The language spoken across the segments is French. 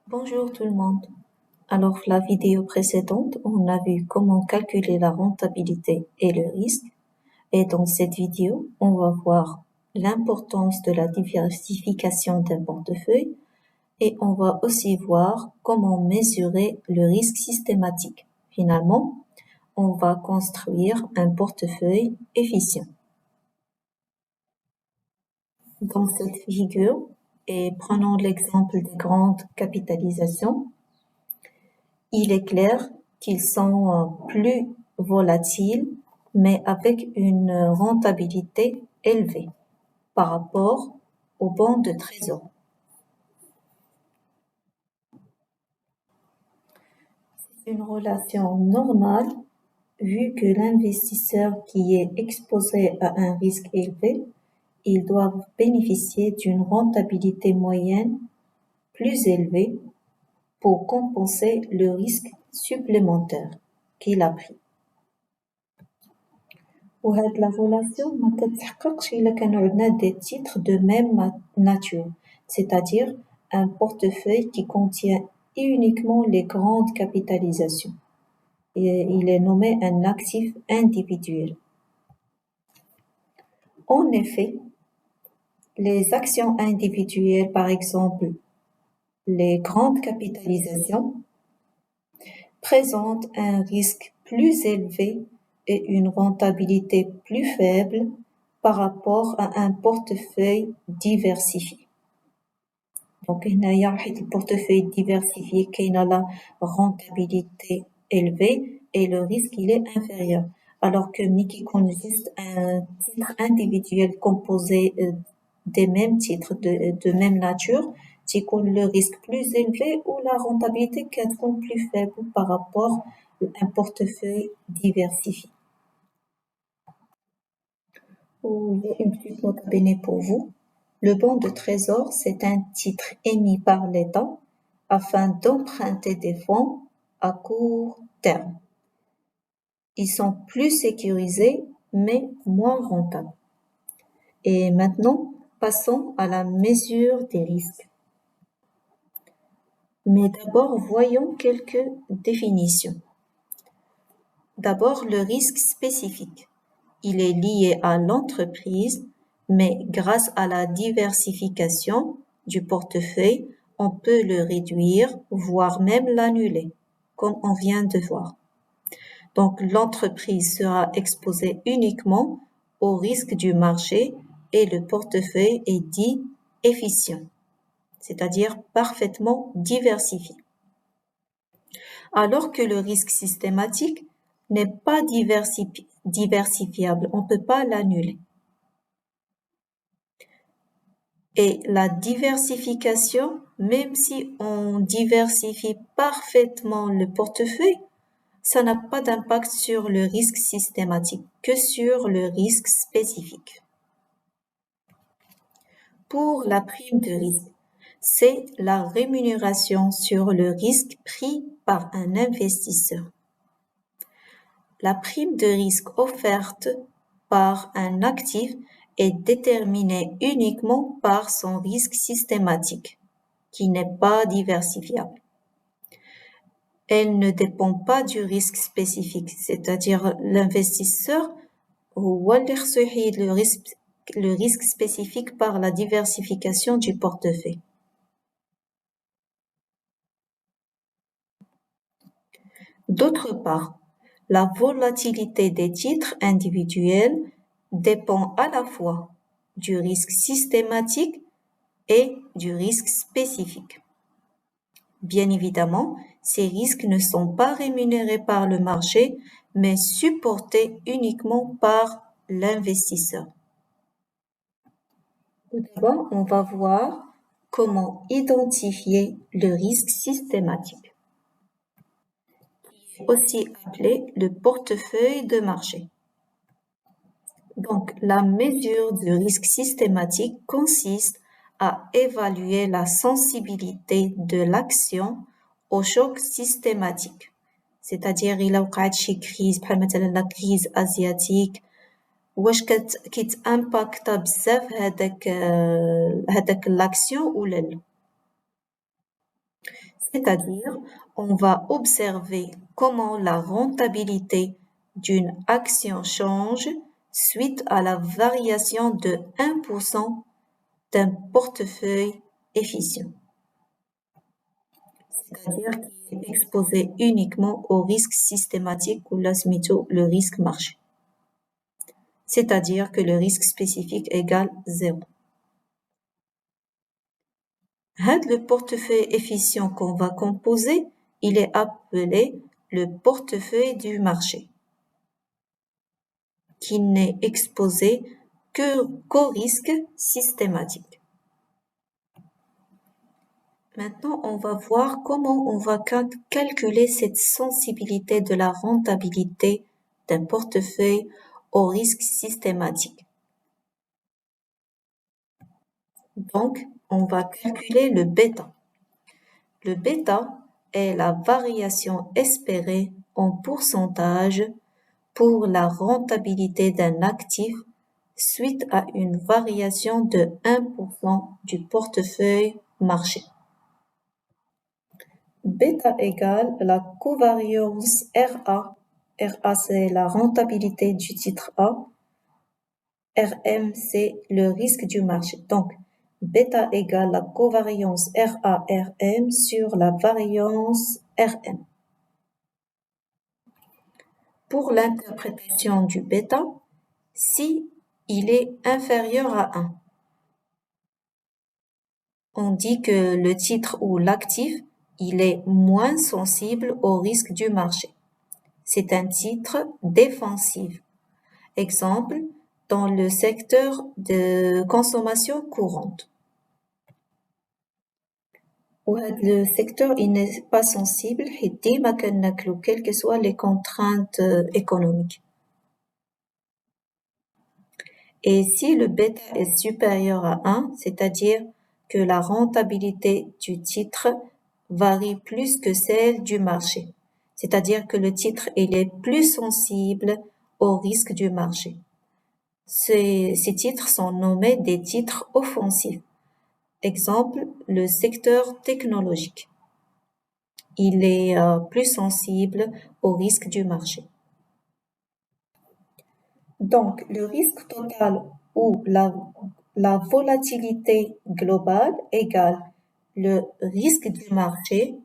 Bonjour tout le monde. Alors, la vidéo précédente, on a vu comment calculer la rentabilité et le risque. Et dans cette vidéo, on va voir l'importance de la diversification d'un portefeuille et on va aussi voir comment mesurer le risque systématique. Finalement, on va construire un portefeuille efficient. Dans cette figure, et prenons l'exemple des grandes capitalisations, il est clair qu'ils sont plus volatiles, mais avec une rentabilité élevée par rapport aux bons de trésor. C'est une relation normale vu que l'investisseur qui est exposé à un risque élevé, il doit bénéficier d'une rentabilité moyenne plus élevée pour compenser le risque supplémentaire qu'il a pris. وهاد la relation ما كتحققش إلا كانوا عندنا des titres de même nature, c'est-à-dire un portefeuille qui contient uniquement les grandes capitalisations. Et il est nommé un actif individuel. En effet, les actions individuelles, par exemple les grandes capitalisations, présentent un risque plus élevé et une rentabilité plus faible par rapport à un portefeuille diversifié. Donc, هنايا حيت البورتefeuille diversifié كاينه la rentabilité élevée et le risque il est inférieur. Alors que ملي كيكون juste un titre individuel composé des mêmes titres de même nature, تيكون le risque plus élevé ou la rentabilité كتكون plus faible par rapport à un portefeuille diversifié. Il y a une petite note à bene pour vous. Le bon de trésor, c'est un titre émis par l'État afin d'emprunter des fonds à court terme. Ils sont plus sécurisés, mais moins rentables. Et maintenant, passons à la mesure des risques. Mais d'abord, voyons quelques définitions. D'abord, le risque spécifique. Il est lié à l'entreprise, mais grâce à la diversification du portefeuille, on peut le réduire, voire même l'annuler, comme on vient de voir. Donc, l'entreprise sera exposée uniquement au risque du marché et le portefeuille est dit efficient, c'est-à-dire parfaitement diversifié. Alors que le risque systématique n'est pas diversifiable, on ne peut pas l'annuler. Et la diversification, même si on diversifie parfaitement le portefeuille, ça n'a pas d'impact sur le risque systématique, que sur le risque spécifique. Pour la prime de risque, c'est la rémunération sur le risque pris par un investisseur. La prime de risque offerte par un actif est déterminée uniquement par son risque systématique, qui n'est pas diversifiable. Elle ne dépend pas du risque spécifique, c'est-à-dire l'investisseur ou le risque spécifique par la diversification du portefeuille. D'autre part, la volatilité des titres individuels dépend à la fois du risque systématique et du risque spécifique. Bien évidemment, ces risques ne sont pas rémunérés par le marché, mais supportés uniquement par l'investisseur. Tout d'abord, on va voir comment identifier le risque systématique, aussi appelé le portefeuille de marché. Donc, la mesure du risque systématique consiste à évaluer la sensibilité de l'action au choc systématique. C'est-à-dire, il a وقعت شي crise بحال مثلا la crise asiatique واش كتامباكتا بزاف هذاك l'action ولا لا. C'est-à-dire, on va observer comment la rentabilité d'une action change suite à la variation de 1% d'un portefeuille efficient, c'est-à-dire qui est exposé uniquement au risque systématique ou le risque marché, c'est-à-dire que le risque spécifique égale 0. Le portefeuille efficient qu'on va composer, il est appelé le portefeuille du marché, qui n'est exposé qu'au risque systématique. Maintenant, on va voir comment on va calculer cette sensibilité de la rentabilité d'un portefeuille au risque systématique. Donc, on va calculer le bêta. Le bêta est la variation espérée en pourcentage pour la rentabilité d'un actif suite à une variation de 1% du portefeuille marché. Bêta égale la covariance RA. RA, c'est la rentabilité du titre A. RM, c'est le risque du marché. Donc, bêta égale la covariance RA-RM sur la variance RM. Pour l'interprétation du bêta, si il est inférieur à 1, on dit que le titre ou l'actif, il est moins sensible au risque du marché. C'est un titre défensif. Exemple, dans le secteur de consommation courante. Le secteur il n'est pas sensible quelles que soient les contraintes économiques. Et si le bêta est supérieur à 1, c'est-à-dire que la rentabilité du titre varie plus que celle du marché, c'est-à-dire que le titre il est plus sensible au risque du marché. Ces titres sont nommés des titres offensifs. Exemple, le secteur technologique. Il est plus sensible au risque du marché. Donc, le risque total ou la volatilité globale égale le risque du marché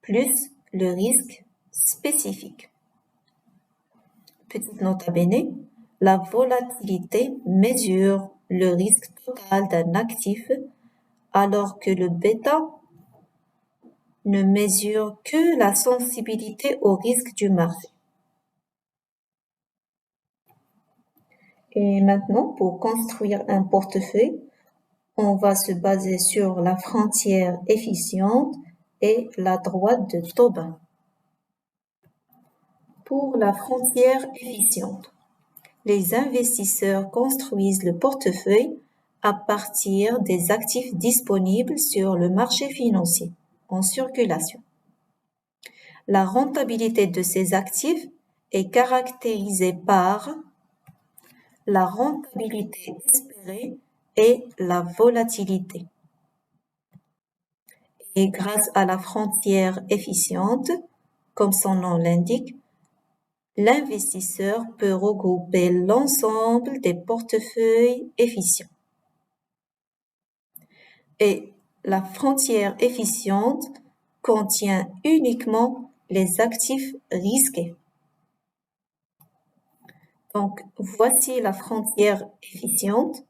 plus le risque spécifique. Petite note à bene, la volatilité mesure le risque total d'un actif alors que le bêta ne mesure que la sensibilité au risque du marché. Et maintenant, pour construire un portefeuille, on va se baser sur la frontière efficiente et la droite de Tobin. Pour la frontière efficiente, les investisseurs construisent le portefeuille à partir des actifs disponibles sur le marché financier en circulation. La rentabilité de ces actifs est caractérisée par la rentabilité espérée et la volatilité. Et grâce à la frontière efficiente, comme son nom l'indique, l'investisseur peut regrouper l'ensemble des portefeuilles efficients. Et la frontière efficiente contient uniquement les actifs risqués. Donc, voici la frontière efficiente.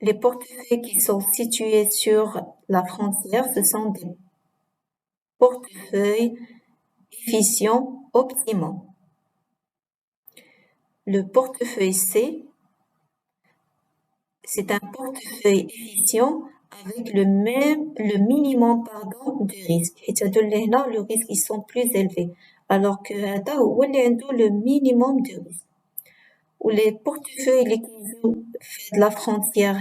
Les portefeuilles qui sont situés sur la frontière, ce sont des portefeuilles efficients optimaux. Le portefeuille C, c'est un portefeuille efficient avec le minimum de risque. C'est-à-dire là, le risque ils sont plus élevés, alors que le minimum de risque. Ou les portefeuilles qui jouent de la frontière,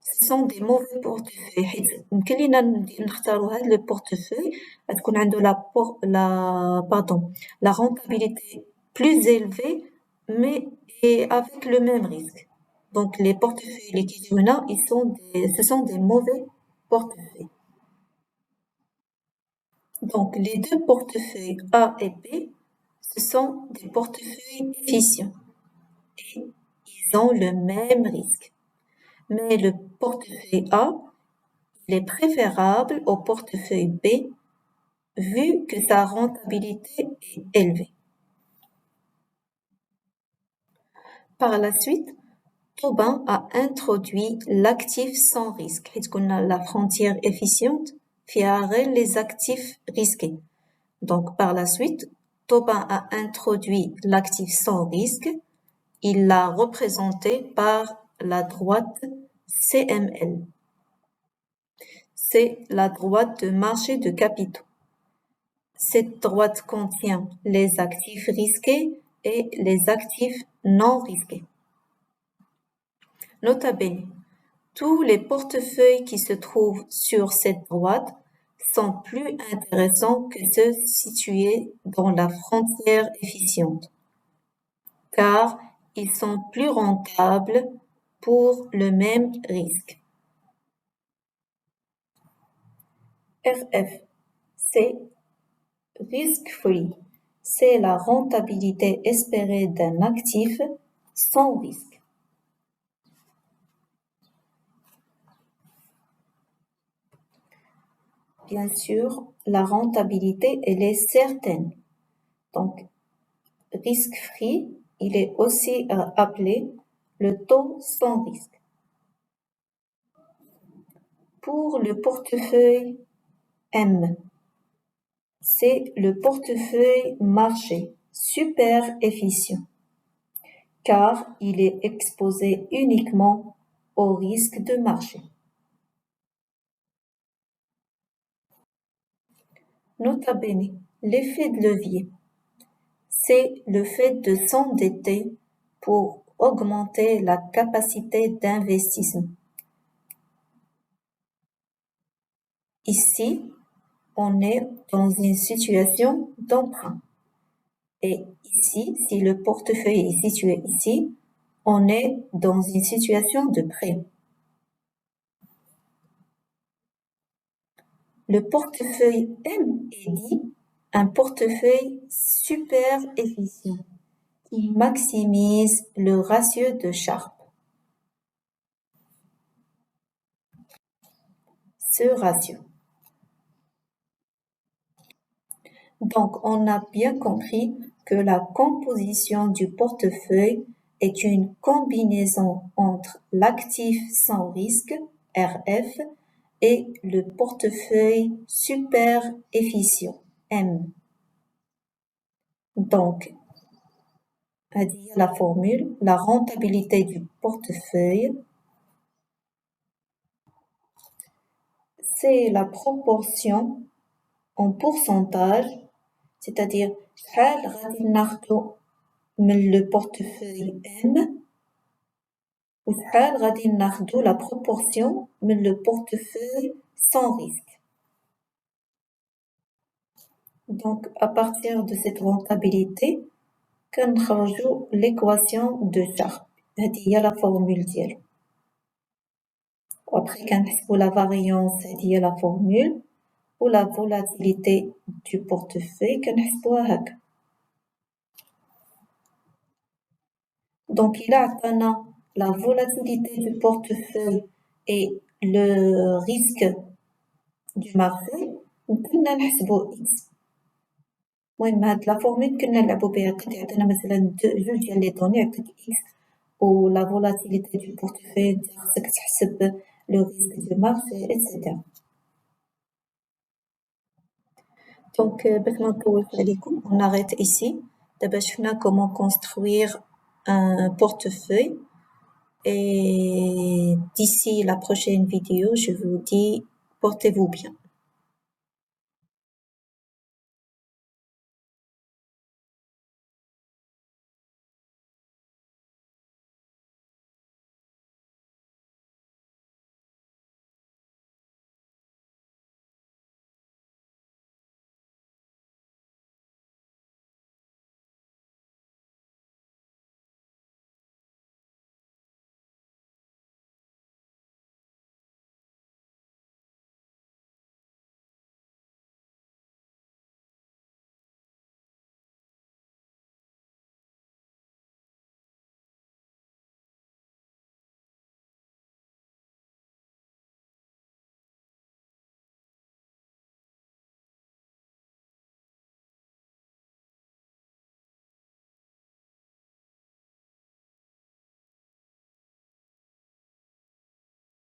ce sont des mauvais portefeuilles. Le portefeuille la rentabilité plus élevée, mais avec le même risque. Donc, les portefeuilles, ce sont des mauvais portefeuilles. Donc, les deux portefeuilles A et B, ce sont des portefeuilles efficients et ils ont le même risque. Mais le portefeuille A, il est préférable au portefeuille B vu que sa rentabilité est élevée. Par la suite, Tobin a introduit l'actif sans risque. حيت قلنا la frontière efficiente فيها غير les actifs risqués. Donc par la suite, Tobin a introduit l'actif sans risque. Il l'a représenté par la droite CML. C'est la droite de marché de capitaux. Cette droite contient les actifs risqués et les actifs non risqués. Nota bene, tous les portefeuilles qui se trouvent sur cette droite sont plus intéressants que ceux situés dans la frontière efficiente, car ils sont plus rentables pour le même risque. RF, c'est risk-free, c'est la rentabilité espérée d'un actif sans risque. Bien sûr, la rentabilité, elle est certaine. Donc, risk-free, il est aussi appelé le taux sans risque. Pour le portefeuille M, c'est le portefeuille marché super efficient, car il est exposé uniquement au risque de marché. Nota bene, l'effet de levier, c'est le fait de s'endetter pour augmenter la capacité d'investissement. Ici, on est dans une situation d'emprunt. Et ici, si le portefeuille est situé ici, on est dans une situation de prêt. Le portefeuille M est dit un portefeuille super efficient qui maximise le ratio de Sharpe. Ce ratio. Donc, on a bien compris que la composition du portefeuille est une combinaison entre l'actif sans risque, RF, et le portefeuille super efficient, M. Donc, à dire la formule, la rentabilité du portefeuille, c'est la proportion en pourcentage, c'est-à-dire شحال غادي ناخدو من le portefeuille M وشحال غادي ناخدو la proportion من le portefeuille sans risque. Donc à partir de cette rentabilité كنخرجوا l'équation de Sharpe. هذه هي la formule ديالو. Après كنحسبوا la variance هذه هي la formule ou la volatilité du portefeuille كنحسبوها هكا. Donc, il a atteint la volatilité du portefeuille et le risque du marché. وكنا نحسبو X. المهم هاد لا فورمول كنا نلعبو بها قد يعطينا مثلا جوج ديال لي دوني يعطيك X و لا volatilité du portefeuille انت خصك تحسب لو risque du marché etc. Donc باش ما نطولش عليكم on arrête ici. دابا شفنا comment construire un portefeuille. Et d'ici la prochaine vidéo, je vous dis, portez-vous bien.